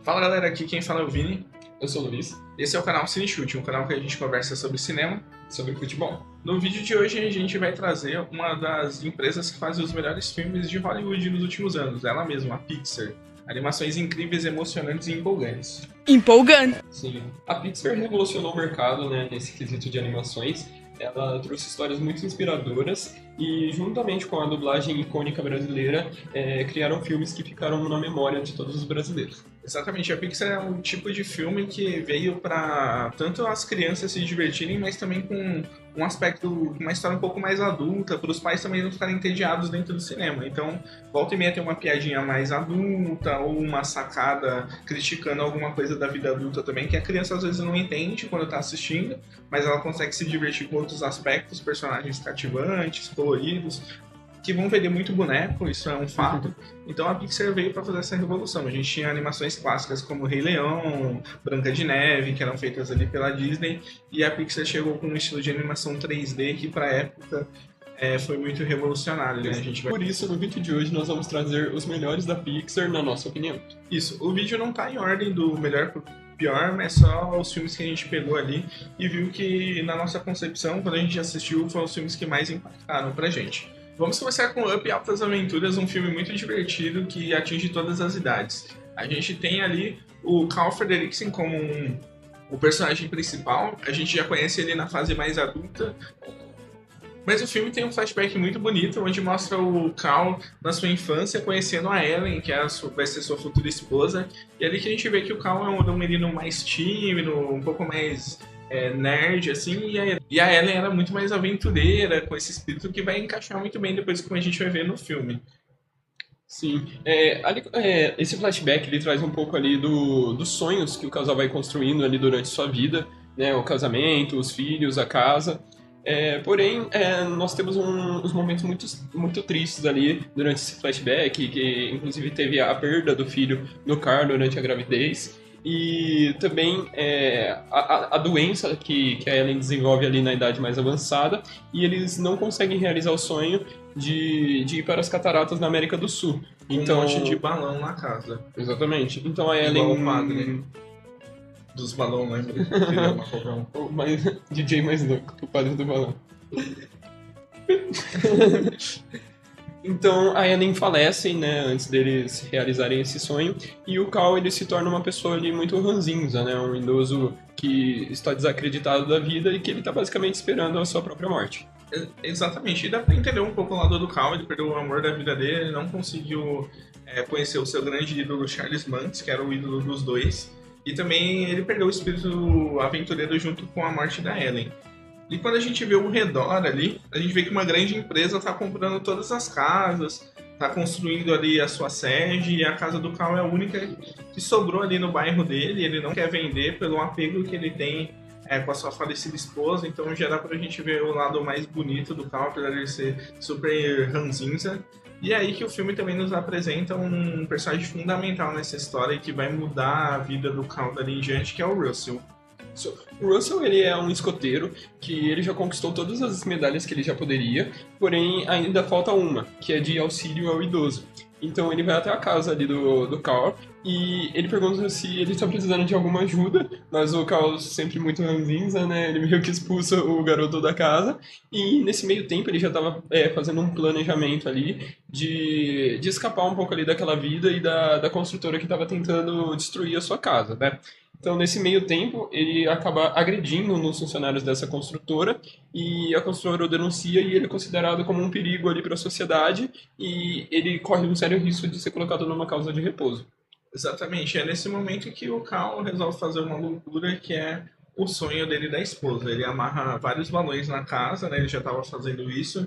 Fala galera, aqui quem fala é o Vini. Eu sou o Luiz, Esse é o canal Cine Chute, um canal que a gente conversa sobre cinema. sobre futebol. No vídeo de hoje a gente vai trazer uma das empresas que fazem os melhores filmes de Hollywood nos últimos anos, ela mesma, a Pixar. Animações incríveis, emocionantes e empolgantes. Empolgante. Sim, a Pixar revolucionou o mercado, né, nesse quesito de animações. Ela trouxe histórias muito inspiradoras e, juntamente com a dublagem icônica brasileira, criaram filmes que ficaram na memória de todos os brasileiros. Exatamente, a Pixar é um tipo de filme que veio para tanto as crianças se divertirem, mas também com um aspecto, uma história um pouco mais adulta, para os pais também não ficarem entediados dentro do cinema. Então, volta e meia tem uma piadinha mais adulta ou uma sacada criticando alguma coisa da vida adulta também, que a criança às vezes não entende quando está assistindo, mas ela consegue se divertir com outros aspectos, personagens cativantes, coloridos, que vão vender muito boneco, isso é um fato. Então a Pixar veio para fazer essa revolução. A gente tinha animações clássicas como Rei Leão, Branca de Neve, que eram feitas ali pela Disney, e a Pixar chegou com um estilo de animação 3D que para a época foi muito revolucionário, né? Por isso, no vídeo de hoje, nós vamos trazer os melhores da Pixar, na nossa opinião. Isso, o vídeo não tá em ordem do melhor pro pior, mas só os filmes que a gente pegou ali e viu que, na nossa concepção, quando a gente assistiu, foram os filmes que mais impactaram pra gente. Vamos começar com Up Altas Aventuras, um filme muito divertido que atinge todas as idades. A gente tem ali o Carl Frederiksen como o personagem principal, a gente já conhece ele na fase mais adulta, mas o filme tem um flashback muito bonito, onde mostra o Carl na sua infância conhecendo a Ellen, que vai ser sua futura esposa, e é ali que a gente vê que o Carl é um menino mais tímido, um pouco mais nerd, assim, e a Ellen era muito mais aventureira, com esse espírito que vai encaixar muito bem depois como a gente vai ver no filme. Sim, esse flashback ele traz um pouco ali dos sonhos que o casal vai construindo ali durante sua vida, né, o casamento, os filhos, a casa. Porém, nós temos uns momentos muito tristes ali durante esse flashback, que inclusive teve a perda do filho no Carl durante a gravidez. E também a doença que a Ellen desenvolve ali na idade mais avançada, e eles não conseguem realizar o sonho de ir para as cataratas na América do Sul. Então, um monte de balão na casa. Exatamente. Então a Ellen... Igual o padre dos balões, lembra? Queria uma qualquer um. DJ mais louco, o padre do balão. Então a Ellen falece, né, antes deles realizarem esse sonho, e o Carl ele se torna uma pessoa ali muito ranzinza, né, um idoso que está desacreditado da vida e que ele está basicamente esperando a sua própria morte. Exatamente, e dá pra entender um pouco o lado do Carl, ele perdeu o amor da vida dele, ele não conseguiu conhecer o seu grande ídolo Charles Mantz, que era o ídolo dos dois, e também ele perdeu o espírito aventureiro junto com a morte da Ellen. E quando a gente vê o redor ali, a gente vê que uma grande empresa está comprando todas as casas, está construindo ali a sua sede, e a casa do Carl é a única que sobrou ali no bairro dele. Ele não quer vender pelo apego que ele tem com a sua falecida esposa, então já dá pra gente ver o lado mais bonito do Carl, apesar de ele ser super ranzinza. E é aí que o filme também nos apresenta um personagem fundamental nessa história e que vai mudar a vida do Carl dali em diante, que é o Russell. O Russell ele é um escoteiro que ele já conquistou todas as medalhas que ele já poderia, porém ainda falta uma, que é de auxílio ao idoso. Então ele vai até a casa ali do Carl e ele pergunta se ele está precisando de alguma ajuda, mas o Carl sempre muito ranzinza, né? Ele meio que expulsa o garoto da casa, e nesse meio tempo ele já estava fazendo um planejamento ali de escapar um pouco ali daquela vida e da construtora que estava tentando destruir a sua casa, né? Então, nesse meio tempo, ele acaba agredindo nos funcionários dessa construtora, e a construtora o denuncia e ele é considerado como um perigo ali para a sociedade, e ele corre um sério risco de ser colocado numa causa de repouso. Exatamente, é nesse momento que o Carl resolve fazer uma loucura que é o sonho dele da esposa. Ele amarra vários balões na casa, né? Ele já estava fazendo isso,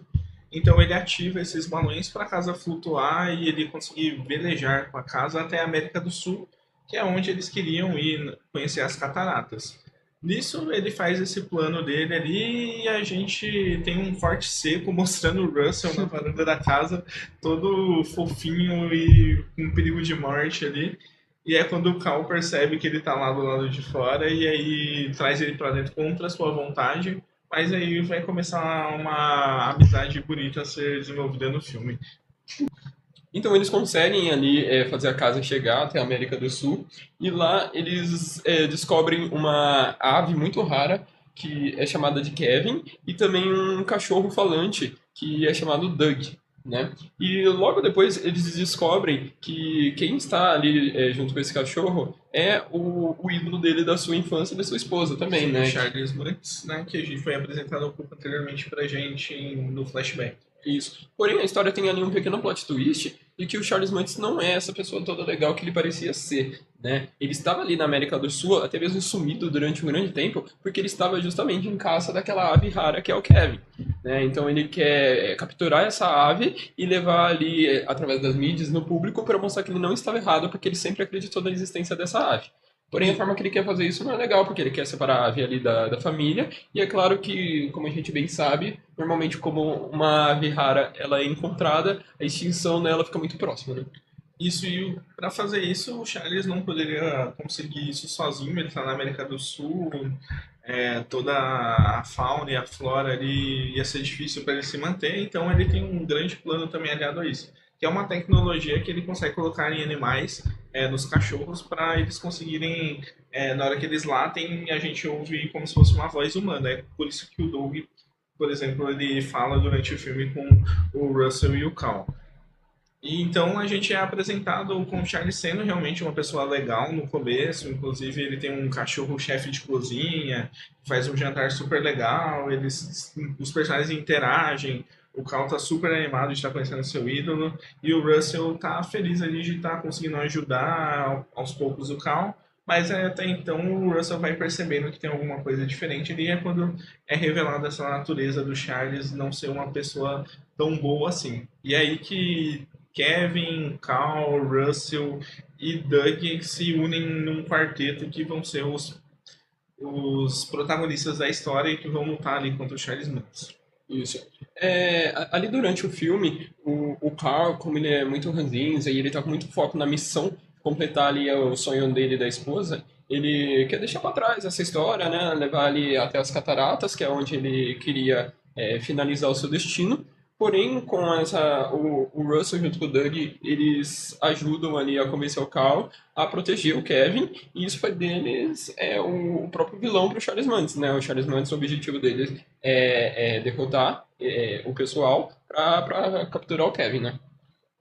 então ele ativa esses balões para a casa flutuar e ele conseguir velejar com a casa até a América do Sul, que é onde eles queriam ir conhecer as cataratas. Nisso, ele faz esse plano dele ali e a gente tem um corte seco mostrando o Russell na varanda da casa, todo fofinho e com perigo de morte ali. E é quando o Carl percebe que ele tá lá do lado de fora e aí traz ele pra dentro contra a sua vontade, mas aí vai começar uma amizade bonita a ser desenvolvida no filme. Então eles conseguem ali fazer a casa chegar até a América do Sul e lá eles descobrem uma ave muito rara que é chamada de Kevin e também um cachorro falante que é chamado Doug, né? E logo depois eles descobrem que quem está ali junto com esse cachorro é o ídolo dele da sua infância e da sua esposa também, Sim, o né? Charles Mutz, né, que a gente foi apresentado um pouco anteriormente pra gente no flashback. Isso. Porém, a história tem ali um pequeno plot twist de que o Charles Manson não é essa pessoa toda legal que ele parecia ser, né? Ele estava ali na América do Sul, até mesmo sumido durante um grande tempo, porque ele estava justamente em caça daquela ave rara que é o Kevin, né? Então ele quer capturar essa ave e levar ali, através das mídias, no público para mostrar que ele não estava errado, porque ele sempre acreditou na existência dessa ave. Porém, a forma que ele quer fazer isso não é legal, porque ele quer separar a ave ali da família. E é claro que, como a gente bem sabe, normalmente como uma ave rara ela é encontrada, a extinção dela fica muito próxima, né? Isso, e para fazer isso, o Charles não poderia conseguir isso sozinho. Ele está na América do Sul, toda a fauna e a flora ali ia ser difícil para ele se manter, então ele tem um grande plano também aliado a isso, que é uma tecnologia que ele consegue colocar em animais, nos cachorros, para eles conseguirem, na hora que eles latem, a gente ouve como se fosse uma voz humana. É por isso que o Doug, por exemplo, ele fala durante o filme com o Russell e o Cal. E então a gente é apresentado com o Charlie sendo realmente uma pessoa legal no começo, inclusive ele tem um cachorro chefe de cozinha, faz um jantar super legal, os personagens interagem, o Cal tá super animado de estar conhecendo seu ídolo, e o Russell tá feliz ali de estar conseguindo ajudar aos poucos o Cal, mas até então o Russell vai percebendo que tem alguma coisa diferente ali, é quando é revelada essa natureza do Charles não ser uma pessoa tão boa assim. E é aí que Kevin, Cal, Russell e Doug se unem num quarteto que vão ser os protagonistas da história e que vão lutar ali contra o Charles Manson. Isso. Ali durante o filme, o Carl, como ele é muito ranzinza e ele tá com muito foco na missão, completar ali o sonho dele e da esposa, ele quer deixar para trás essa história, né? Levar ali até as cataratas, que é onde ele queria finalizar o seu destino. Porém, com o Russell junto com o Doug, eles ajudam ali a convencer o Carl a proteger o Kevin, e isso foi deles o próprio vilão para o Charles Manson, né? O Charles Manson, o objetivo deles é derrotar o pessoal para capturar o Kevin, né?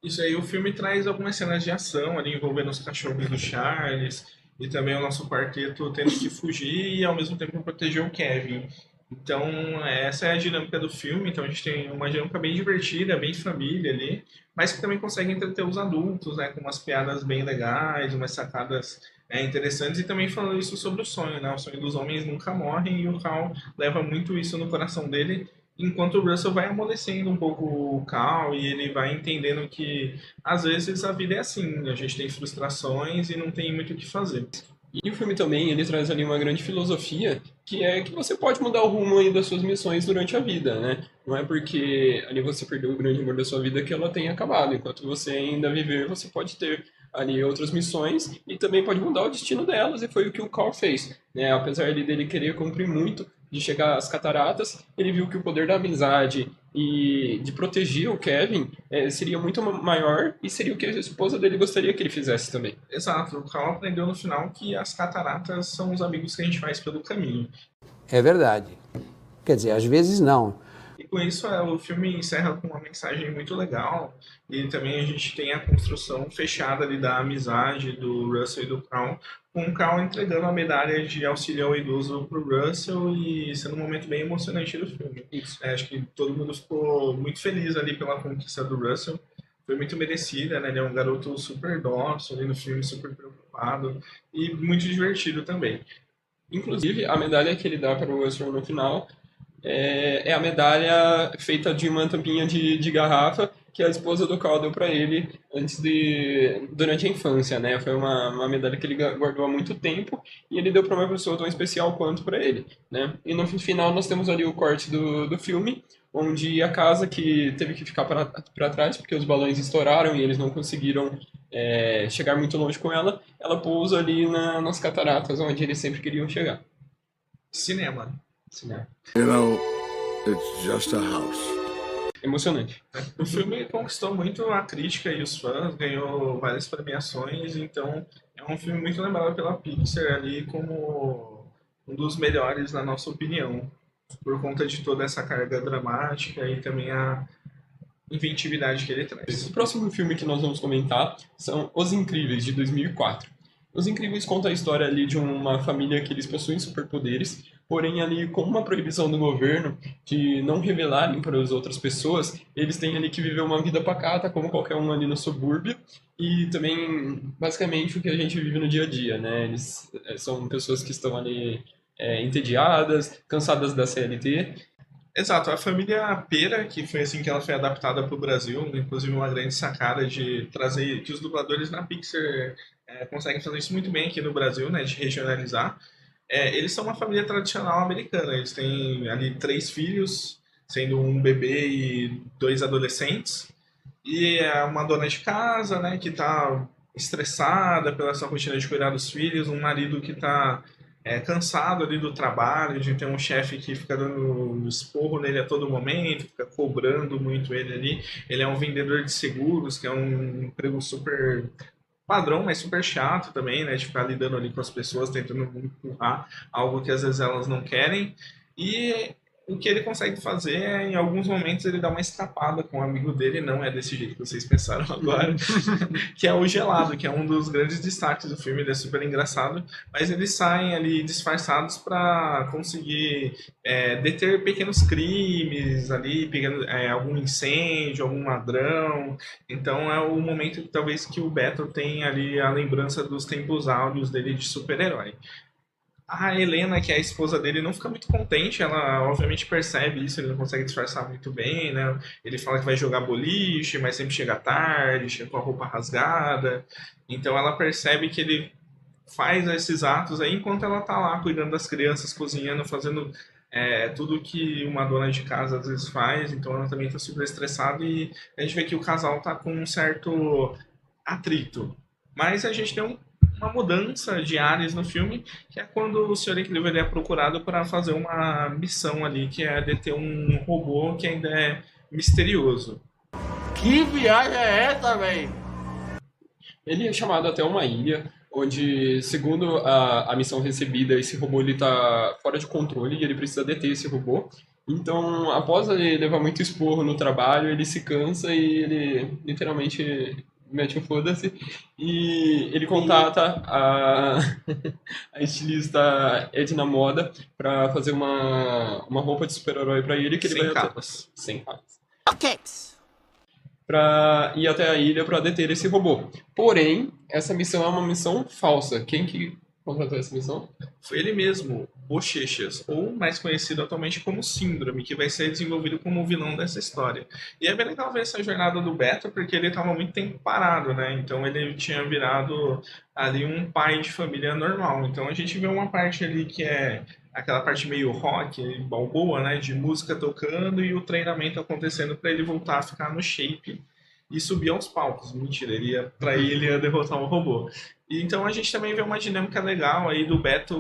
Isso aí, o filme traz algumas cenas de ação ali envolvendo os cachorros do Charles e também o nosso quarteto tendo que fugir e ao mesmo tempo proteger o Kevin. Então, essa é a dinâmica do filme. Então, a gente tem uma dinâmica bem divertida, bem família ali, mas que também consegue entreter os adultos, né? Com umas piadas bem legais, umas sacadas interessantes. E também falando isso sobre o sonho, né? O sonho dos homens nunca morre e o Cal leva muito isso no coração dele. Enquanto o Russell vai amolecendo um pouco o Cal e ele vai entendendo que às vezes a vida é assim, a gente tem frustrações e não tem muito o que fazer. E o filme também, ele traz ali uma grande filosofia, que é que você pode mudar o rumo aí das suas missões durante a vida, né? Não é porque ali você perdeu o grande amor da sua vida que ela tenha acabado. Enquanto você ainda viver, você pode ter ali outras missões e também pode mudar o destino delas, e foi o que o Carl fez, né? Apesar dele querer cumprir muito, de chegar às cataratas, ele viu que o poder da amizade e de proteger o Kevin seria muito maior e seria o que a esposa dele gostaria que ele fizesse também. Exato, o Cal aprendeu no final que as cataratas são os amigos que a gente faz pelo caminho. É verdade. Quer dizer, às vezes não. E com isso, o filme encerra com uma mensagem muito legal. E também a gente tem a construção fechada ali da amizade do Russell e do Cal, com o Cal entregando a medalha de auxílio ao idoso pro Russell e sendo um momento bem emocionante do filme. Isso. Acho que todo mundo ficou muito feliz ali pela conquista do Russell. Foi muito merecida, né? Ele é um garoto super dócil ali no filme, super preocupado e muito divertido também. Inclusive, a medalha que ele dá para o Russell no final é a medalha feita de uma tampinha de garrafa que a esposa do Carl deu para ele durante a infância, né? Foi uma medalha que ele guardou há muito tempo e ele deu para uma pessoa tão especial quanto para ele, né? E no final nós temos ali o corte do filme, onde a casa que teve que ficar para trás porque os balões estouraram e eles não conseguiram chegar muito longe com ela, ela pousa ali nas cataratas onde eles sempre queriam chegar. Cinema. Cinema. You know, it's just a house. emocionante. O filme conquistou muito a crítica e os fãs, ganhou várias premiações, então é um filme muito lembrado pela Pixar ali como um dos melhores na nossa opinião, por conta de toda essa carga dramática e também a inventividade que ele traz. O próximo filme que nós vamos comentar são Os Incríveis, de 2004. Os Incríveis conta a história ali de uma família que eles possuem superpoderes, porém ali com uma proibição do governo de não revelarem para as outras pessoas, eles têm ali que viver uma vida pacata como qualquer um ali no subúrbio e também basicamente o que a gente vive no dia a dia, né? Eles são pessoas que estão ali entediadas, cansadas da CLT. Exato, a família Pera, que foi assim que ela foi adaptada para o Brasil, inclusive uma grande sacada de trazer, que os dubladores na Pixar conseguem fazer isso muito bem aqui no Brasil, né, de regionalizar. Eles são uma família tradicional americana, eles têm ali 3 filhos, sendo um bebê e 2 adolescentes, e é uma dona de casa, né, que está estressada pela sua rotina de cuidar dos filhos, um marido que está cansado ali do trabalho, de ter um chefe que fica dando esporro nele a todo momento, fica cobrando muito ele ali. Ele é um vendedor de seguros, que é um emprego super padrão, mas super chato também, né? De ficar lidando ali com as pessoas, tentando empurrar algo que às vezes elas não querem. E o que ele consegue fazer é, em alguns momentos, ele dá uma escapada com um amigo dele, não é desse jeito que vocês pensaram agora, que é o Gelado, que é um dos grandes destaques do filme, ele é super engraçado, mas eles saem ali disfarçados para conseguir deter pequenos crimes ali, pegando algum incêndio, algum ladrão. Então é o momento que talvez que o Beto tem ali a lembrança dos tempos áureos dele de super-herói. A Helena, que é a esposa dele, não fica muito contente. Ela, obviamente, percebe isso. Ele não consegue disfarçar muito bem, né? Ele fala que vai jogar boliche, mas sempre chega tarde, chega com a roupa rasgada. Então, ela percebe que ele faz esses atos aí enquanto ela tá lá cuidando das crianças, cozinhando, fazendo tudo que uma dona de casa às vezes faz. Então, ela também tá super estressada e a gente vê que o casal tá com um certo atrito. Mas a gente tem uma mudança de áreas no filme, que é quando o Sr. Incrível ele é procurado para fazer uma missão ali, que é deter um robô que ainda é misterioso. Que viagem é essa, velho? Ele é chamado até uma ilha, onde, segundo a missão recebida, esse robô ele tá fora de controle e ele precisa deter esse robô. Então, após ele levar muito esporro no trabalho, ele se cansa e ele literalmente mete um foda-se e ele contata a estilista Edna Moda para fazer uma roupa de super-herói para ele que ele Sem vai capas. sem capas. Ok. Para ir até a ilha para deter esse robô. Porém, essa missão é uma missão falsa. Quem que contratou essa missão? Foi ele mesmo, Bochechas, ou mais conhecido atualmente como Síndrome, que vai ser desenvolvido como o vilão dessa história. E é bem legal ver essa jornada do Beto, porque ele estava muito tempo parado, né? Então ele tinha virado ali um pai de família normal. Então a gente vê uma parte ali que é aquela parte meio rock, balboa, né? De música tocando e o treinamento acontecendo para ele voltar a ficar no shape e subir aos palcos. Mentira, ele ia derrotar um robô. E então a gente também vê uma dinâmica legal aí do Beto,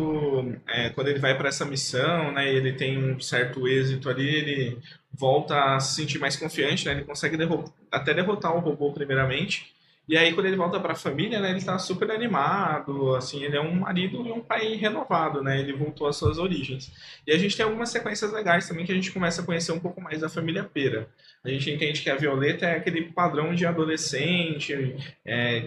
quando ele vai para essa missão, né? Ele tem um certo êxito ali, ele volta a se sentir mais confiante, né? Ele consegue até derrotar o robô primeiramente. E aí quando ele volta para a família, né? Ele tá super animado, assim, ele é um marido e um pai renovado, né? Ele voltou às suas origens. E a gente tem algumas sequências legais também que a gente começa a conhecer um pouco mais da família Pera. A gente entende que a Violeta é aquele padrão de adolescente,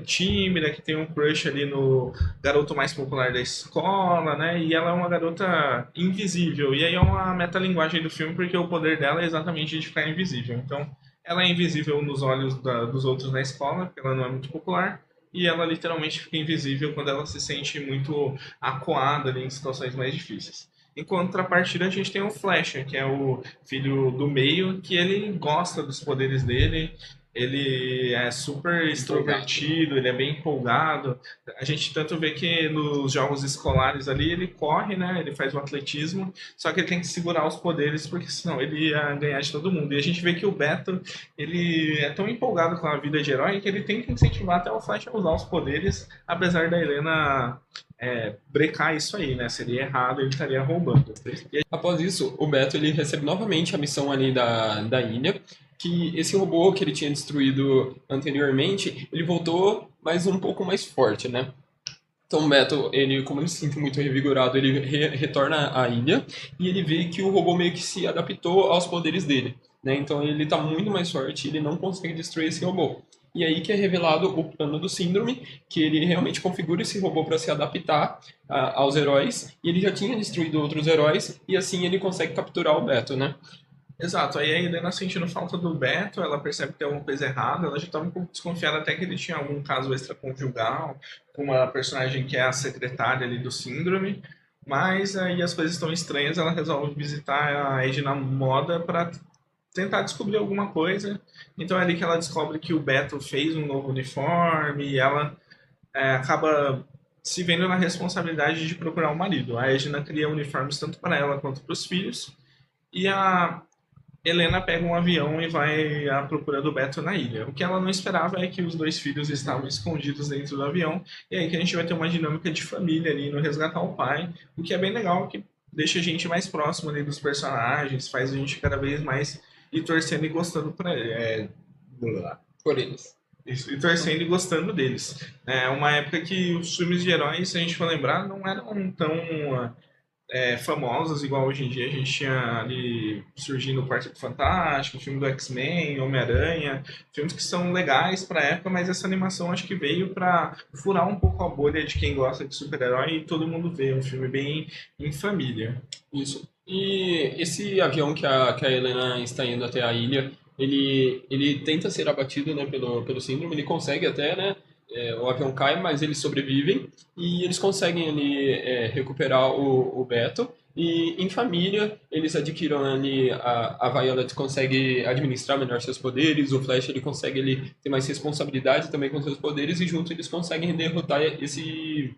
tímida, que tem um crush ali no garoto mais popular da escola, né? E ela é uma garota invisível. E aí é uma metalinguagem do filme, porque o poder dela é exatamente de ficar invisível. Então, ela é invisível nos olhos dos outros na escola, porque ela não é muito popular. E ela literalmente fica invisível quando ela se sente muito acuada ali em situações mais difíceis. Em contrapartida, a gente tem o Flash, que é o filho do meio, que ele gosta dos poderes dele, ele é super extrovertido, ele é bem empolgado. A gente tanto vê que nos jogos escolares ali ele corre, né? Ele faz o atletismo, só que ele tem que segurar os poderes, porque senão ele ia ganhar de todo mundo. E a gente vê que o Beto, ele é tão empolgado com a vida de herói que ele tem que incentivar até o Flash a usar os poderes, apesar da Helena brecar isso aí, né? Seria errado, ele estaria roubando. Após isso, o Beto ele recebe novamente a missão ali da ilha, que esse robô que ele tinha destruído anteriormente, ele voltou, mas um pouco mais forte, né? Então o Beto, como ele se sente muito revigorado, ele retorna à ilha e ele vê que o robô meio que se adaptou aos poderes dele, né? Então ele tá muito mais forte e ele não consegue destruir esse robô. E aí que é revelado o plano do Síndrome, que ele realmente configura esse robô para se adaptar aos heróis, e ele já tinha destruído outros heróis, e assim ele consegue capturar o Beto, né? Exato, aí a Helena sentindo falta do Beto, ela percebe que tem alguma coisa errada, ela já estava um pouco desconfiada até que ele tinha algum caso extraconjugal com uma personagem que é a secretária ali do Síndrome, mas aí as coisas estão estranhas, ela resolve visitar a Edna Moda para tentar descobrir alguma coisa, então é ali que ela descobre que o Beto fez um novo uniforme e ela acaba se vendo na responsabilidade de procurar o marido. A Edna cria uniformes tanto para ela quanto para os filhos, e a Helena pega um avião e vai à procura do Beto na ilha. O que ela não esperava é que os dois filhos estavam escondidos dentro do avião, e aí que a gente vai ter uma dinâmica de família ali no resgatar o pai, o que é bem legal, que deixa a gente mais próximo ali dos personagens, faz a gente cada vez mais ir torcendo e gostando Por eles. Isso, e torcendo e gostando deles. É uma época que os filmes de heróis, se a gente for lembrar, não eram tão famosos igual hoje em dia. A gente tinha ali surgindo o Quarteto Fantástico, o filme do X-Men, Homem-Aranha, filmes que são legais pra época, mas essa animação acho que veio pra furar um pouco a bolha de quem gosta de super-herói e todo mundo vê, um filme bem em família. Isso. E esse avião que a Helena está indo até a ilha, ele tenta ser abatido, né, pelo Síndrome, ele consegue até, né? O avião cai, mas eles sobrevivem e eles conseguem ali recuperar o Beto. E em família, eles adquirem ali, a Violet consegue administrar melhor seus poderes, o Flash ele consegue ter mais responsabilidade também com seus poderes e juntos eles conseguem derrotar esse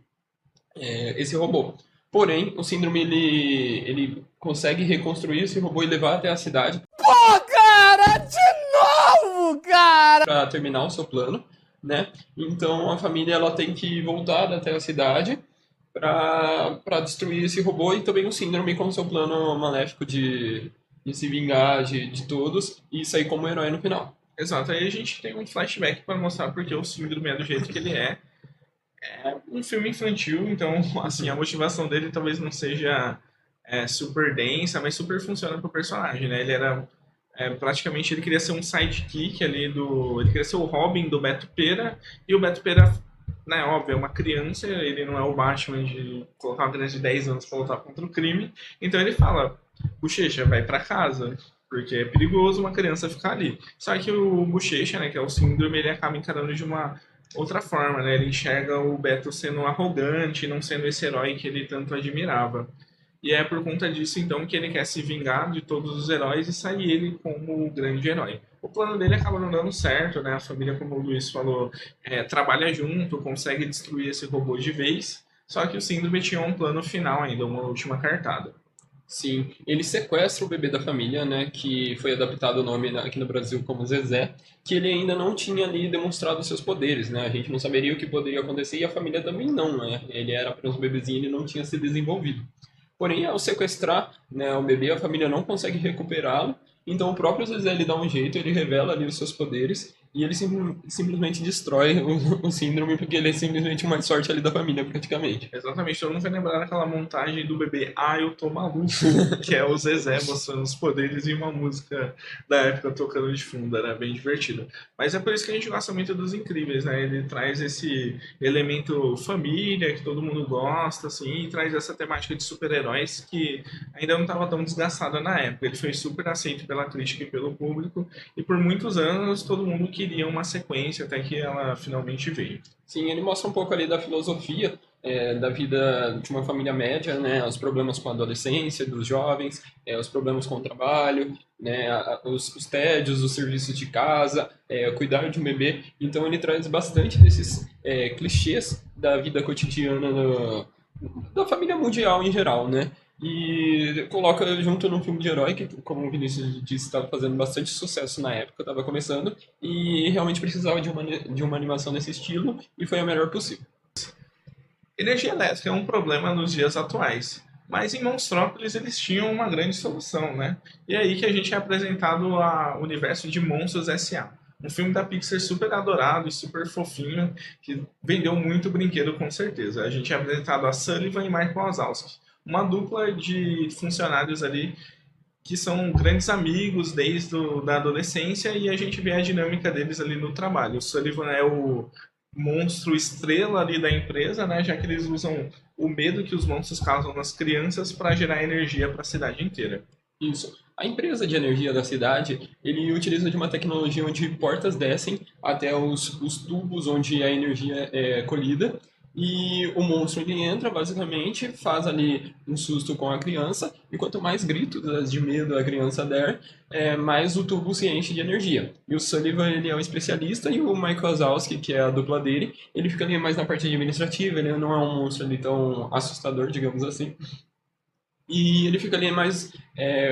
robô. Porém, o Síndrome ele consegue reconstruir esse robô e levar até a cidade. Pô, cara, de novo, cara! Para terminar o seu plano, né? Então a família ela tem que voltar até a cidade para destruir esse robô e também o Síndrome com seu plano maléfico de se vingar de todos e sair como herói no final. Exato, aí a gente tem um flashback para mostrar porque o Síndrome é do jeito que ele é. É um filme infantil, então assim, a motivação dele talvez não seja super densa, mas super funciona pro personagem, né? Ele era praticamente, ele queria ser um sidekick ali ele queria ser o Robin do Beto Pera, e o Beto Pera, né, óbvio, é uma criança, ele não é o Batman de colocar uma criança de 10 anos para lutar contra o crime, então ele fala, Bochecha, vai para casa, porque é perigoso uma criança ficar ali. Só que o Bochecha, né, que é o Síndrome, ele acaba encarando de uma outra forma, né? Ele enxerga o Beto sendo arrogante, não sendo esse herói que ele tanto admirava. E é por conta disso, então, que ele quer se vingar de todos os heróis e sair ele como o grande herói. O plano dele acaba não dando certo, né? A família, como o Luiz falou, trabalha junto, consegue destruir esse robô de vez, só que o Síndrome tinha um plano final ainda, uma última cartada. Sim, ele sequestra o bebê da família, né, que foi adaptado o nome aqui no Brasil como Zezé, que ele ainda não tinha ali demonstrado seus poderes, né, a gente não saberia o que poderia acontecer e a família também não, né, ele era apenas um bebezinho e ele não tinha se desenvolvido. Porém, ao sequestrar, né, o bebê, a família não consegue recuperá-lo, então o próprio Zezé ele dá um jeito, ele revela ali os seus poderes e ele simplesmente destrói o Síndrome porque ele é simplesmente uma sorte ali da família, praticamente. Exatamente, todo mundo vai lembrar daquela montagem do bebê eu tô maluco, que é o Zezé mostrando os poderes e uma música da época tocando de fundo, era bem divertido. Mas é por isso que a gente gosta muito dos Incríveis, né? Ele traz esse elemento família, que todo mundo gosta, assim, e traz essa temática de super-heróis que ainda não estava tão desgastada na época. Ele foi super aceito pela crítica e pelo público, e por muitos anos todo mundo queria uma sequência até que ela finalmente veio. Sim, ele mostra um pouco ali da filosofia da vida de uma família média, né, os problemas com a adolescência, dos jovens, os problemas com o trabalho, né, os tédios, os serviços de casa, cuidar de um bebê. Então ele traz bastante desses clichês da vida cotidiana da família mundial em geral, né? E coloca junto num filme de herói que, como o Vinícius disse, estava fazendo bastante sucesso na época, estava começando, e realmente precisava de uma animação nesse estilo, e foi a melhor possível. Energia elétrica é um problema nos dias atuais. Mas em Monstrópolis eles tinham uma grande solução, né? E é aí que a gente é apresentado ao universo de Monstros S.A. Um filme da Pixar super adorado e super fofinho, que vendeu muito brinquedo com certeza. A gente é apresentado a Sullivan e Mike Wazowski, uma dupla de funcionários ali que são grandes amigos da adolescência, e a gente vê a dinâmica deles ali no trabalho. O Sullivan é o monstro estrela ali da empresa, né, já que eles usam o medo que os monstros causam nas crianças para gerar energia para a cidade inteira. Isso. A empresa de energia da cidade, ele utiliza de uma tecnologia onde portas descem até os tubos onde a energia é colhida, e o monstro ele entra, basicamente, faz ali um susto com a criança, e quanto mais gritos de medo a criança der, mais o tubo se enche de energia. E o Sullivan, ele é um especialista, e o Mike Wazowski, que é a dupla dele, ele fica ali mais na parte administrativa, ele não é um monstro ali tão assustador, digamos assim. E ele fica ali mais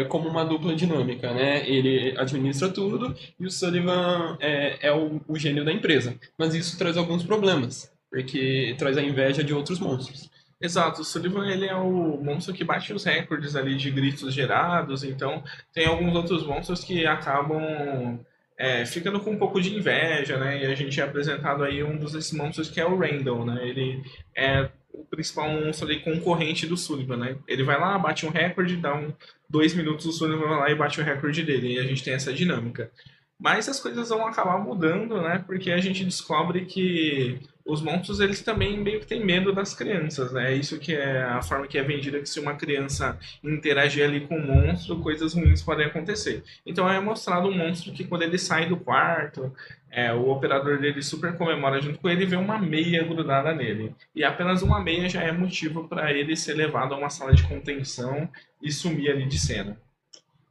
como uma dupla dinâmica, né? Ele administra tudo e o Sullivan é o gênio da empresa. Mas isso traz alguns problemas, porque traz a inveja de outros monstros. Exato, o Sullivan ele é o monstro que bate os recordes ali de gritos gerados, então tem alguns outros monstros que acabam ficando com um pouco de inveja, né? E a gente é apresentado aí um desses monstros que é o Randall, né? Ele é o principal monstro ali concorrente do Sullivan, né? Ele vai lá, bate um recorde, dá 2 minutos, o Sullivan vai lá e bate o recorde dele, e a gente tem essa dinâmica. Mas as coisas vão acabar mudando, né? Porque a gente descobre que os monstros, eles também meio que têm medo das crianças, né? Isso que é a forma que é vendida, que se uma criança interagir ali com o monstro, coisas ruins podem acontecer. Então é mostrado um monstro que quando ele sai do quarto, o operador dele super comemora junto com ele e vê uma meia grudada nele. E apenas uma meia já é motivo para ele ser levado a uma sala de contenção e sumir ali de cena.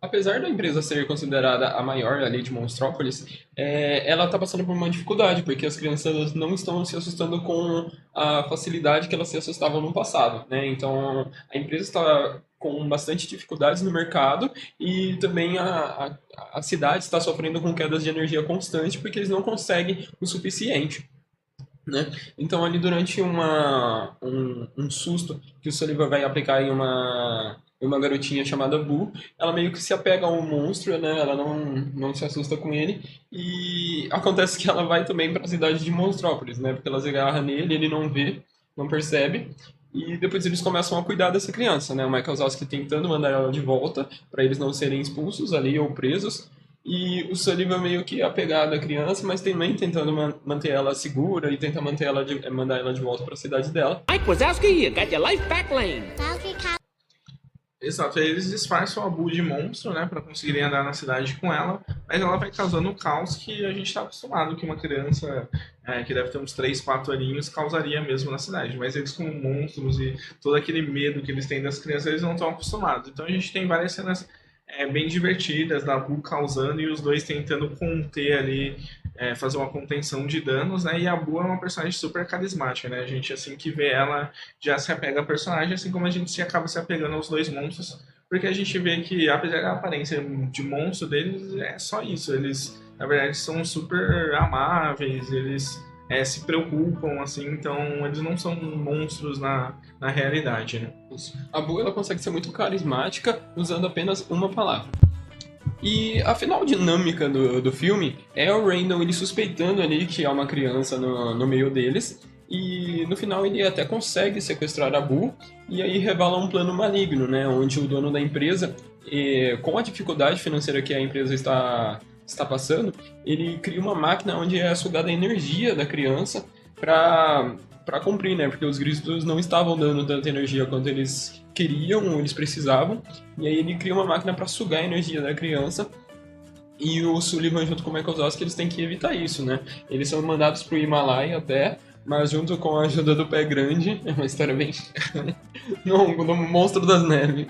Apesar da empresa ser considerada a maior ali de Monstrópolis, ela está passando por uma dificuldade, porque as crianças não estão se assustando com a facilidade que elas se assustavam no passado, né? Então, a empresa está com bastante dificuldades no mercado e também a cidade está sofrendo com quedas de energia constante, porque eles não conseguem o suficiente. Né? Então, ali durante um susto que o Sullivan vai aplicar em uma garotinha chamada Boo, ela meio que se apega ao monstro, né? Ela não se assusta com ele, e acontece que ela vai também para a cidade de Monstrópolis, né? Porque ela se agarra nele, ele não vê, não percebe, e depois eles começam a cuidar dessa criança, né? O Michael Wazowski tentando mandar ela de volta para eles não serem expulsos ali ou presos, e o Sullivan meio que apegado à criança, mas também tentando manter ela segura e tenta mandar ela de volta para a cidade dela. Mike Wazowski, you got your life back lane. Exato, eles disfarçam a Boo de monstro, né, para conseguirem andar na cidade com ela, mas ela vai causando o caos que a gente está acostumado que uma criança que deve ter uns 3, 4 aninhos causaria mesmo na cidade, mas eles como monstros e todo aquele medo que eles têm das crianças, eles não estão acostumados. Então a gente tem várias cenas bem divertidas da Boo causando e os dois tentando conter ali, fazer uma contenção de danos, né? E a Boo é uma personagem super carismática, né? A gente, assim que vê ela, já se apega ao personagem, assim como a gente acaba se apegando aos dois monstros, porque a gente vê que, apesar da aparência de monstro deles, é só isso. Eles, na verdade, são super amáveis, eles se preocupam, assim, então eles não são monstros na realidade, né? A Boo, ela consegue ser muito carismática usando apenas uma palavra. E a final dinâmica do filme é o Randall ele suspeitando ali que há uma criança no meio deles, e no final ele até consegue sequestrar a Boo, e aí revela um plano maligno, né? Onde o dono da empresa, com a dificuldade financeira que a empresa está passando, ele cria uma máquina onde é sugada a energia da criança para cumprir, né? Porque os gritos não estavam dando tanta energia quanto eles queriam ou eles precisavam. E aí ele cria uma máquina para sugar a energia da criança. E o Sullivan junto com o Michael Wazowski, eles têm que evitar isso, né? Eles são mandados pro Himalaia até, mas junto com a ajuda do Pé Grande, é uma história bem... no Monstro das Neves.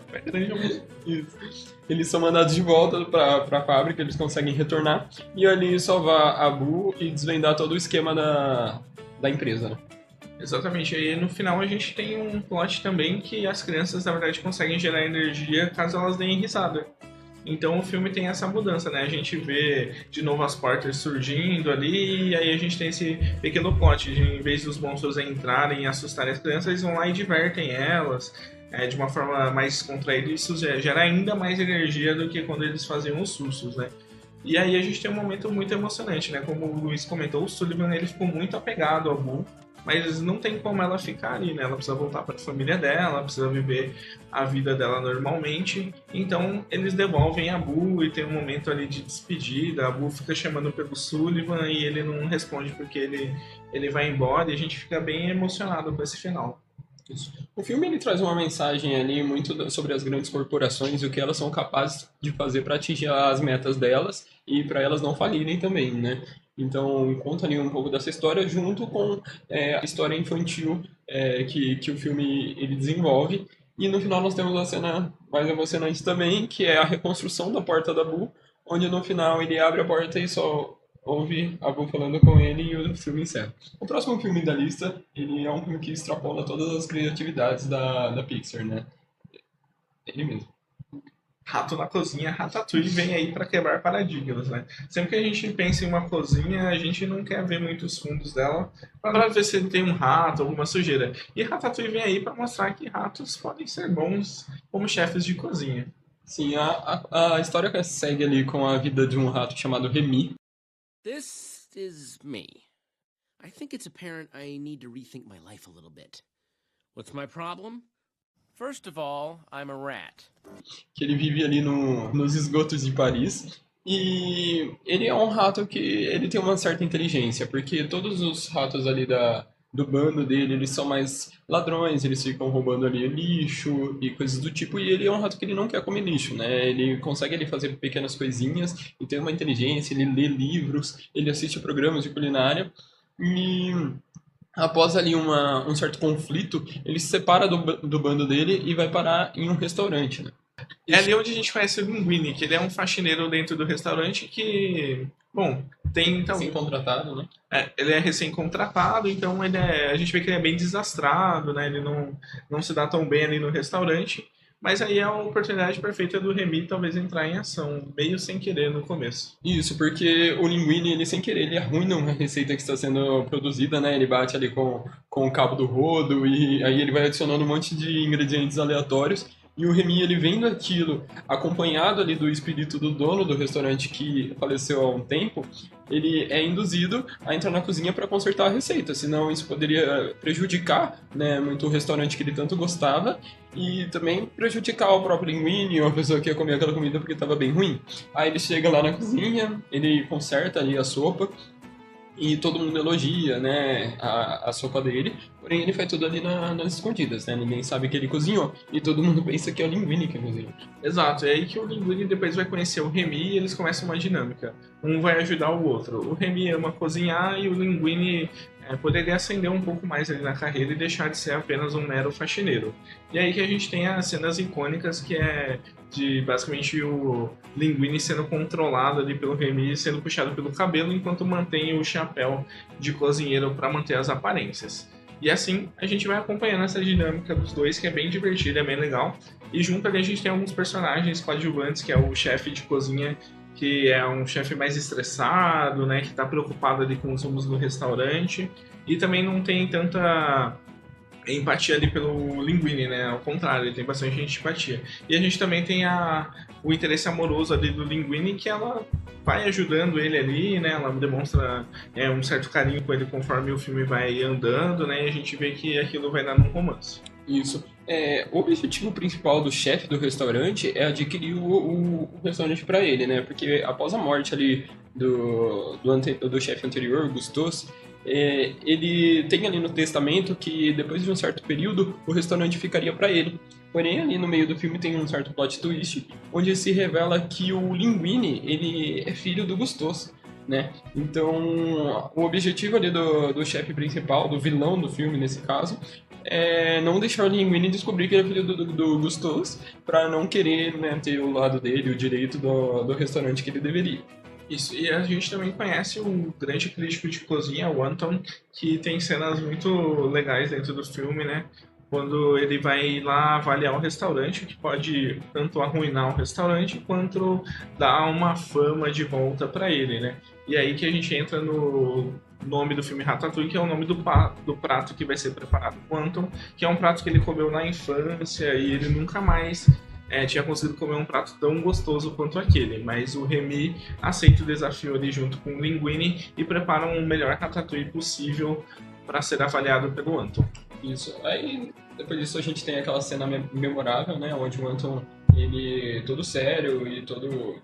O Pé Grande é um monstro. Isso. Eles são mandados de volta para a fábrica, eles conseguem retornar e ali salvar a Boo e desvendar todo o esquema da empresa, né? Exatamente, e no final a gente tem um plot também que as crianças, na verdade, conseguem gerar energia caso elas deem risada. Então o filme tem essa mudança, né? A gente vê de novo as portas surgindo ali, e aí a gente tem esse pequeno plot de, em vez dos monstros entrarem e assustarem as crianças, eles vão lá e divertem elas. de uma forma mais contraída, isso gera ainda mais energia do que quando eles faziam os sustos, né? E aí a gente tem um momento muito emocionante, né? Como o Luiz comentou, o Sullivan ele ficou muito apegado ao Boo, mas não tem como ela ficar ali, né? Ela precisa voltar para a família dela, precisa viver a vida dela normalmente. Então eles devolvem a Boo e tem um momento ali de despedida. A Boo fica chamando pelo Sullivan e ele não responde porque ele vai embora e a gente fica bem emocionado com esse final. Isso. O filme ele traz uma mensagem ali muito sobre as grandes corporações e o que elas são capazes de fazer para atingir as metas delas e para elas não falirem também, né? Então conta ali um pouco dessa história junto com a história infantil que o filme ele desenvolve. E no final nós temos a cena mais emocionante também, que é a reconstrução da porta da Boo, onde no final ele abre a porta e só ouve a Boo falando com ele e o filme encerra. O próximo filme da lista, ele é um filme que extrapola todas as criatividades da Pixar, né? Ele mesmo. Rato na Cozinha, Ratatouille vem aí para quebrar paradigmas, né? Sempre que a gente pensa em uma cozinha, a gente não quer ver muitos fundos dela para ver se tem um rato, alguma sujeira. E Ratatouille vem aí para mostrar que ratos podem ser bons como chefes de cozinha. Sim, a história segue ali com a vida de um rato chamado Remy. This is me. I think it's apparent I need to rethink my life a little bit. What's my problem? First of all, I'm a rat. Que ele vive ali nos esgotos de Paris. E ele é um rato que ele tem uma certa inteligência, porque todos os ratos ali do bando dele, eles são mais ladrões, eles ficam roubando ali lixo e coisas do tipo, e ele é um rato que ele não quer comer lixo, né? Ele consegue ali fazer pequenas coisinhas e tem uma inteligência, ele lê livros, ele assiste programas de culinária e após ali um certo conflito, ele se separa do bando dele e vai parar em um restaurante, né? É ali onde a gente conhece o Linguini, que ele é um faxineiro dentro do restaurante que, bom, tem então... Recém-contratado, né? Ele é recém-contratado, então a gente vê que ele é bem desastrado, né? Ele não se dá tão bem ali no restaurante, mas aí é a oportunidade perfeita do Remy talvez entrar em ação, meio sem querer no começo. Isso, porque o Linguini, ele sem querer, ele arruina uma receita que está sendo produzida, né? Ele bate ali com o cabo do rodo e aí ele vai adicionando um monte de ingredientes aleatórios. E o Remy, ele vendo aquilo, acompanhado ali do espírito do dono do restaurante que faleceu há um tempo, ele é induzido a entrar na cozinha para consertar a receita, senão isso poderia prejudicar, né, muito o restaurante que ele tanto gostava e também prejudicar o próprio Linguini, uma pessoa que ia comer aquela comida porque estava bem ruim. Aí ele chega lá na cozinha, ele conserta ali a sopa, e todo mundo elogia, né, a sopa dele, porém ele faz tudo ali nas escondidas, né, ninguém sabe que ele cozinhou, e todo mundo pensa que é o Linguini que cozinhou. Exato, é aí que o Linguini depois vai conhecer o Remy e eles começam uma dinâmica, um vai ajudar o outro. O Remy ama cozinhar e o Linguini poderia ascender um pouco mais ali na carreira e deixar de ser apenas um mero faxineiro. E aí que a gente tem as cenas icônicas que é de basicamente o Linguini sendo controlado ali pelo Remy, sendo puxado pelo cabelo enquanto mantém o chapéu de cozinheiro para manter as aparências. E assim a gente vai acompanhando essa dinâmica dos dois, que é bem divertida, é bem legal. E junto ali a gente tem alguns personagens coadjuvantes, que é o chefe de cozinha, que é um chefe mais estressado, né, que está preocupado ali com os rumos do restaurante e também não tem tanta empatia ali pelo Linguini, né, ao contrário, ele tem bastante empatia. E a gente também tem o interesse amoroso ali do Linguini, que ela vai ajudando ele ali, né, ela demonstra um certo carinho com ele conforme o filme vai andando, né, e a gente vê que aquilo vai dar um romance. Isso. O objetivo principal do chefe do restaurante é adquirir o restaurante para ele, né? Porque após a morte ali do chefe anterior, Gustos, ele tem ali no testamento que depois de um certo período o restaurante ficaria para ele. Porém, ali no meio do filme tem um certo plot twist, onde se revela que o Linguini, ele é filho do Gustos, né? Então, o objetivo ali do chefe principal, do vilão do filme nesse caso, é não deixar o Linguini descobrir que ele é filho do Gustos, para não querer, né, ter o lado dele, o direito do restaurante que ele deveria. Isso, e a gente também conhece o grande crítico de cozinha, o Anton, que tem cenas muito legais dentro do filme, né? Quando ele vai lá avaliar o restaurante, que pode tanto arruinar o restaurante quanto dar uma fama de volta para ele, né? E aí que a gente entra no nome do filme Ratatouille, que é o nome do prato que vai ser preparado com o Anton, que é um prato que ele comeu na infância e ele nunca mais tinha conseguido comer um prato tão gostoso quanto aquele. Mas o Remy aceita o desafio ali junto com o Linguini e prepara um melhor Ratatouille possível para ser avaliado pelo Anton. Isso. Aí, depois disso, a gente tem aquela cena memorável, né? Onde o Anton, ele todo sério e todo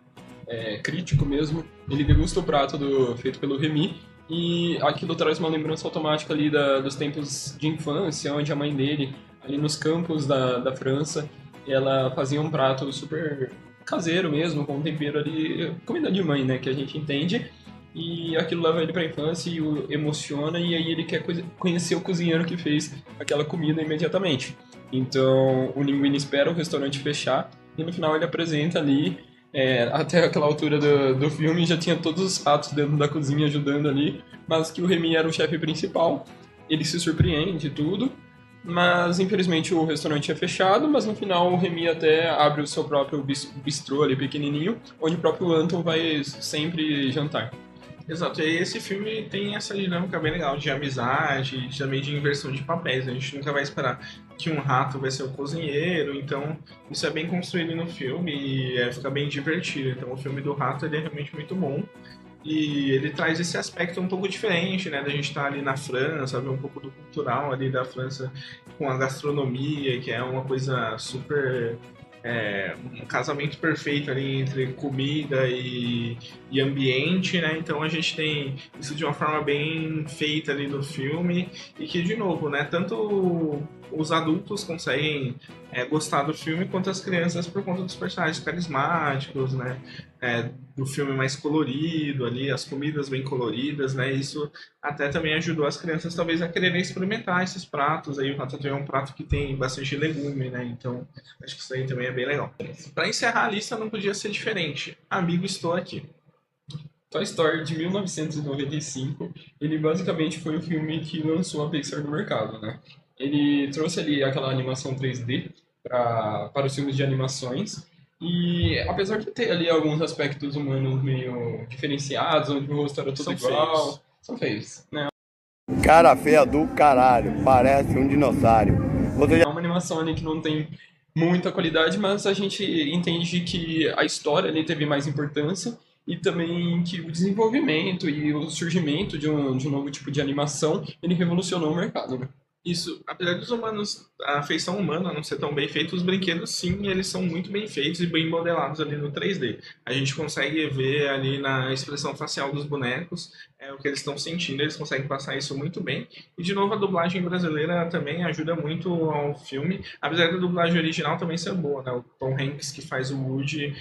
crítico mesmo, ele degusta o prato feito pelo Remy. E aquilo traz uma lembrança automática ali dos tempos de infância, onde a mãe dele, ali nos campos da França, ela fazia um prato super caseiro mesmo, com um tempero ali, comida de mãe, né? Que a gente entende. E aquilo leva ele para a infância e o emociona, e aí ele quer conhecer o cozinheiro que fez aquela comida imediatamente. Então o Linguini espera o restaurante fechar e no final ele apresenta ali, até aquela altura do filme já tinha todos os ratos dentro da cozinha ajudando ali, mas que o Remy era o chefe principal. Ele se surpreende e tudo, mas infelizmente o restaurante é fechado, mas no final o Remy até abre o seu próprio bistrô ali pequenininho, onde o próprio Anton vai sempre jantar. Exato, e esse filme tem essa dinâmica bem legal de amizade, também de inversão de papéis. A gente nunca vai esperar que um rato vai ser o cozinheiro, então isso é bem construído no filme e fica bem divertido. Então o filme do rato ele é realmente muito bom e ele traz esse aspecto um pouco diferente, né, da gente estar ali na França, ver um pouco do cultural ali da França com a gastronomia, que é uma coisa super... um casamento perfeito ali entre comida e ambiente, né? Então a gente tem isso de uma forma bem feita ali no filme e que, de novo, né? Tanto os adultos conseguem gostar do filme quanto as crianças por conta dos personagens carismáticos, né? Do filme mais colorido ali, as comidas bem coloridas, né? Isso até também ajudou as crianças talvez a quererem experimentar esses pratos. Aí o ratatouille é um prato que tem bastante legume, né? Então acho que isso aí também é bem legal. Para encerrar a lista não podia ser diferente. Amigo, estou aqui. Toy Story de 1995, ele basicamente foi o filme que lançou a Pixar no mercado, né? Ele trouxe ali aquela animação 3D para os filmes de animações. E apesar de ter ali alguns aspectos humanos meio diferenciados, onde o rosto era tudo igual, são feios, né? Cara feia do caralho, parece um dinossauro. É uma animação ali que não tem muita qualidade, mas a gente entende que a história ali teve mais importância e também que o desenvolvimento e o surgimento de um novo tipo de animação, ele revolucionou o mercado, né? Isso, apesar dos humanos, a feição humana não ser tão bem feita, os brinquedos sim, eles são muito bem feitos e bem modelados ali no 3D. A gente consegue ver ali na expressão facial dos bonecos o que eles estão sentindo, eles conseguem passar isso muito bem. E de novo a dublagem brasileira também ajuda muito ao filme, apesar da dublagem original também ser boa, né? O Tom Hanks que faz o Woody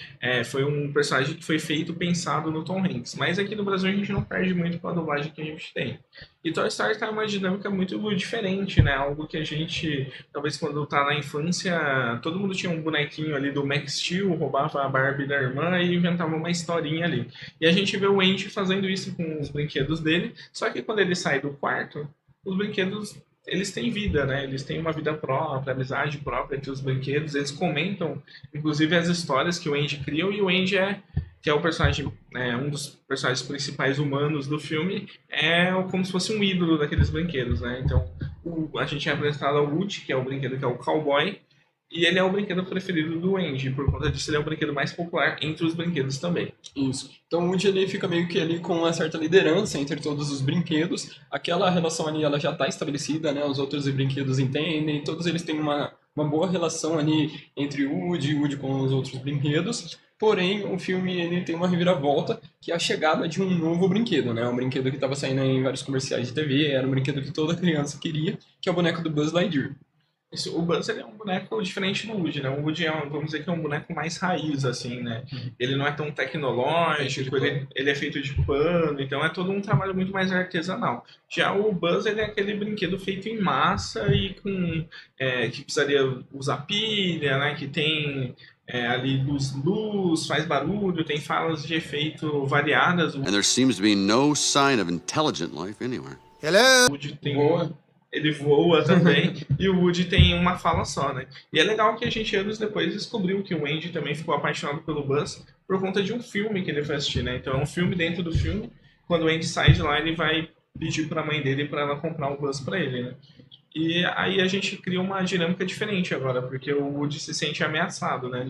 foi um personagem que foi feito pensado no Tom Hanks, mas aqui no Brasil a gente não perde muito com a dublagem que a gente tem. E Toy Story tá uma dinâmica muito diferente, né? Algo que a gente, talvez quando tá na infância, todo mundo tinha um bonequinho ali do Max Steel, roubava a Barbie da irmã e inventava uma historinha ali. E a gente vê o Andy fazendo isso com os brinquedos dele, só que quando ele sai do quarto, os brinquedos, eles têm vida, né? Eles têm uma vida própria, amizade própria entre os brinquedos, eles comentam, inclusive, as histórias que o Andy cria, e o Andy que é o personagem, um dos personagens principais humanos do filme, é como se fosse um ídolo daqueles brinquedos, né? Então, a gente é apresentado ao Woody, que é o brinquedo que é o cowboy, e ele é o brinquedo preferido do Andy, por conta disso ele é o brinquedo mais popular entre os brinquedos também. Isso. Então o Woody ele fica meio que ali com uma certa liderança entre todos os brinquedos, aquela relação ali ela já está estabelecida, né? Os outros brinquedos entendem, todos eles têm uma boa relação ali entre o Woody com os outros brinquedos. Porém, o filme ele tem uma reviravolta, que é a chegada de um novo brinquedo, né? Um brinquedo que estava saindo em vários comerciais de TV, era um brinquedo que toda criança queria, que é o boneco do Buzz Lightyear. O Buzz ele é um boneco diferente do Woody, né? O Woody vamos dizer que é um boneco mais raiz, assim, né? Ele não é tão tecnológico, ele é feito de pano, então é todo um trabalho muito mais artesanal. Já o Buzz ele é aquele brinquedo feito em massa e que precisaria usar pilha, né? Que tem ali luz, faz barulho, tem falas de efeito variadas. And there seems to be no sign of intelligent life anywhere. O Woody ele voa também, e o Woody tem uma fala só, né? E é legal que a gente, anos depois, descobriu que o Andy também ficou apaixonado pelo Buzz por conta de um filme que ele foi assistir, né? Então é um filme dentro do filme. Quando o Andy sai de lá, ele vai pedir para a mãe dele para ela comprar um Buzz para ele, né? E aí a gente cria uma dinâmica diferente agora, porque o Woody se sente ameaçado, né?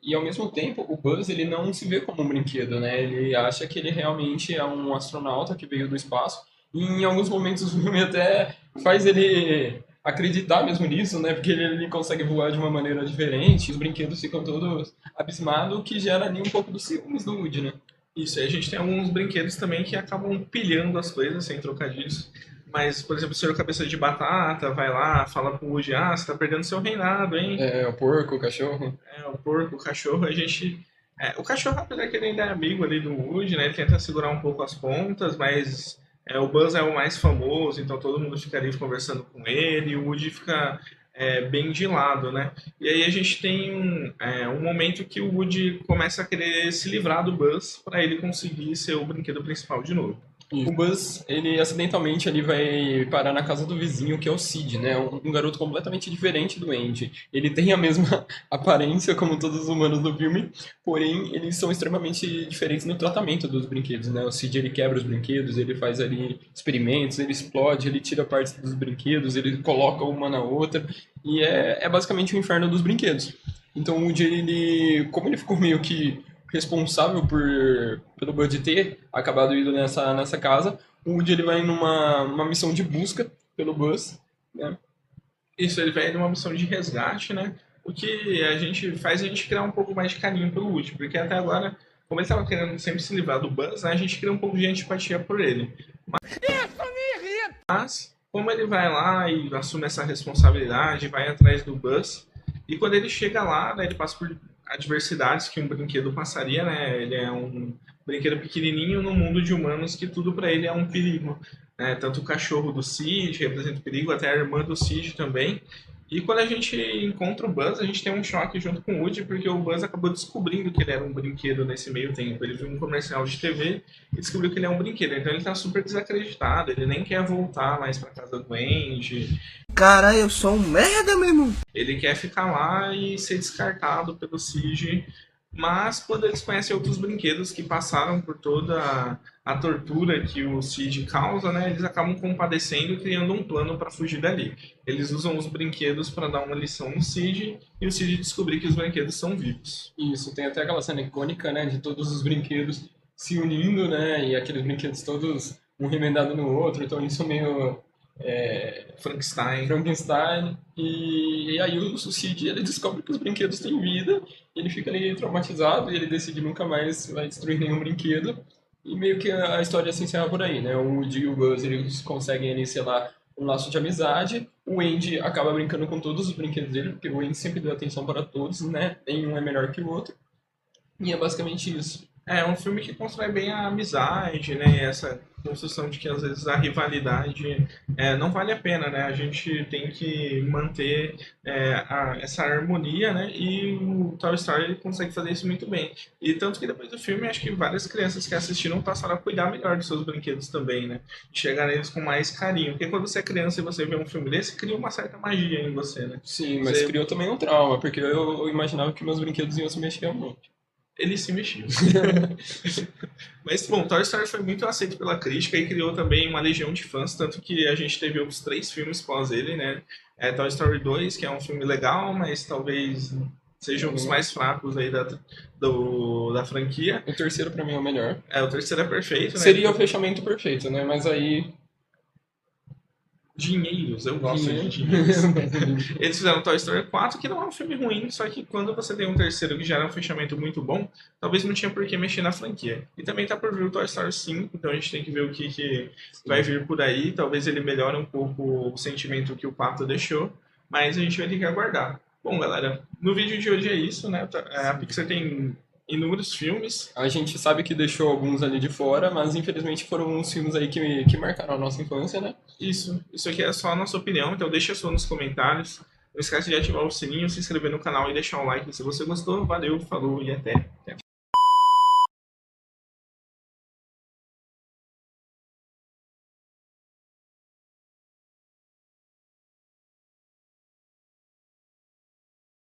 E ao mesmo tempo, o Buzz ele não se vê como um brinquedo, né? Ele acha que ele realmente é um astronauta que veio do espaço. E em alguns momentos o filme até faz ele acreditar mesmo nisso, né? Porque ele consegue voar de uma maneira diferente. Os brinquedos ficam todos abismados, o que gera ali um pouco dos ciúmes do Woody, né? Isso, aí a gente tem alguns brinquedos também que acabam pilhando as coisas, sem trocadilhos. Mas, por exemplo, o Senhor Cabeça de Batata vai lá, fala pro Woody, você tá perdendo seu reinado, hein? O porco, o cachorro. O porco, o cachorro, a gente... o cachorro, apesar que ele ainda é amigo ali do Woody, né? Ele tenta segurar um pouco as pontas, mas o Buzz é o mais famoso, então todo mundo fica ali conversando com ele, e o Woody fica bem de lado, né? E aí a gente tem um momento que o Woody começa a querer se livrar do Buzz para ele conseguir ser o brinquedo principal de novo. O Buzz, ele acidentalmente ali vai parar na casa do vizinho, que é o Sid, né? Um garoto completamente diferente do Andy. Ele tem a mesma aparência como todos os humanos do filme, porém eles são extremamente diferentes no tratamento dos brinquedos, né? O Sid, ele quebra os brinquedos, ele faz ali experimentos, ele explode, ele tira partes dos brinquedos, ele coloca uma na outra, e é basicamente o inferno dos brinquedos. Então o Woody, ele, como ele ficou meio que responsável pelo Bud ter acabado indo nessa casa, o Woody ele vai numa missão de busca pelo Buzz, né? Isso, ele vai numa missão de resgate, né? O que a gente faz a gente criar um pouco mais de carinho pelo Woody, porque até agora, como ele estava querendo sempre se livrar do Buzz, né, a gente cria um pouco de antipatia por ele. Mas como ele vai lá e assume essa responsabilidade, vai atrás do Buzz, e quando ele chega lá, né, ele passa por adversidades que um brinquedo passaria, né? Ele é um brinquedo pequenininho no mundo de humanos que tudo para ele é um perigo, né? Tanto o cachorro do Sid representa perigo, até a irmã do Sid também. E quando a gente encontra o Buzz, a gente tem um choque junto com o Woody, porque o Buzz acabou descobrindo que ele era um brinquedo nesse meio tempo. Ele viu um comercial de TV e descobriu que ele é um brinquedo. Então ele tá super desacreditado, ele nem quer voltar mais pra casa do Andy. Cara, eu sou um merda, meu irmão. Ele quer ficar lá e ser descartado pelo Sid. Mas quando eles conhecem outros brinquedos que passaram por toda a tortura que o Sid causa, né, eles acabam compadecendo e criando um plano para fugir dali. Eles usam os brinquedos para dar uma lição no Sid e o Sid descobrir que os brinquedos são vivos. Isso, tem até aquela cena icônica, né, de todos os brinquedos se unindo, né, e aqueles brinquedos todos um remendado no outro, então isso meio... Frankenstein. E aí o Sid, ele descobre que os brinquedos têm vida, ele fica ali traumatizado e ele decide nunca mais vai destruir nenhum brinquedo. E meio que a história se encerra por aí, né? O Woody e o Buzz, eles conseguem ali, sei lá, um laço de amizade. O Andy acaba brincando com todos os brinquedos dele, porque o Andy sempre deu atenção para todos, né? Nenhum é melhor que o outro. E é basicamente isso. É um filme que constrói bem a amizade, né? Essa construção de que às vezes a rivalidade não vale a pena, né? A gente tem que manter essa harmonia, né? E o Toy Story ele consegue fazer isso muito bem. E tanto que depois do filme, acho que várias crianças que assistiram passaram a cuidar melhor dos seus brinquedos também, né? Chegar neles com mais carinho. Porque quando você é criança e você vê um filme desse, cria uma certa magia em você, né? Sim, mas criou também um trauma, porque eu imaginava que meus brinquedos iam se mexer muito. Ele se mexeu. Mas, bom, Toy Story foi muito aceito pela crítica e criou também uma legião de fãs, tanto que a gente teve outros 3 filmes pós ele, né? Toy Story 2, que é um filme legal, mas talvez seja um dos mais fracos aí da franquia. O terceiro, pra mim, é o melhor. O terceiro é perfeito, né? Seria o fechamento perfeito, né? Mas aí... Dinheiros, eu gosto de dinheiros. Eles fizeram Toy Story 4, que não é um filme ruim, só que quando você tem um terceiro que já era um fechamento muito bom, talvez não tinha por que mexer na franquia. E também tá por vir o Toy Story 5, então a gente tem que ver o que vai vir por aí. Talvez ele melhore um pouco o sentimento que o Pato deixou, mas a gente vai ter que aguardar. Bom, galera, no vídeo de hoje é isso, né? A Pixar tem inúmeros filmes. A gente sabe que deixou alguns ali de fora, mas infelizmente foram uns filmes aí que marcaram a nossa infância, né? Isso aqui é só a nossa opinião, então deixa a sua nos comentários. Não esquece de ativar o sininho, se inscrever no canal e deixar um like se você gostou. Valeu, falou e até.